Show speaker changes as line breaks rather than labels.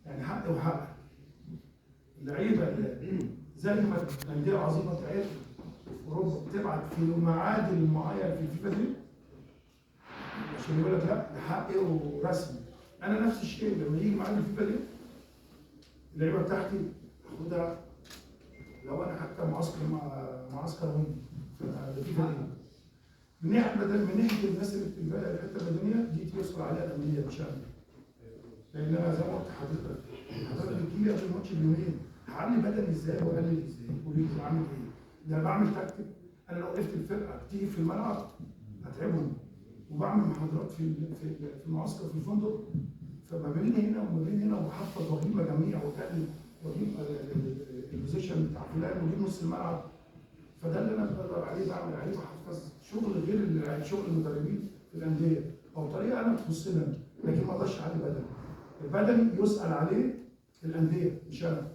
يعني حقي وحقك. اللعيبه اللي زي ما الانديه العظيمه بتاعتنا في اوروبا بتبعت في معادل معين في الفيفا دي عشان يقول لك لا ده حقي ورسمي. انا نفس الشيء لما يجي معادل الفيفا دي اللعيبه بتاعتي اخدها لو انا حتى معسكر ويندي فالفيفا دي من ناحيه الناس اللي بتبقى الحته المدنيه دي توصل عليها الانديه مش انا. لان انا زي ما قلت حضرتك بتجي لي قبل الماتش بيومين هعلي بدني ازاي واقلل ازاي واعمل ايه؟ ده انا بعمل تكتيك. انا لو وقفت الفرقه بتيجي في الملعب هتعبهم وبعمل محاضرات في المعسكر في الفندق فما بين هنا وما بين هنا وبحفظ واجيب مجاميع واجيب البوزيشن بتاع فلان واجيب نص الملعب. فده اللي انا بدور عليه بعمل عليه بحفظ شغل غير شغل المدربين في الانديه او طريقه انا تخصني لكن ما اقدرش اعلي بدني. البدني يسال عليه الانديه مش انا.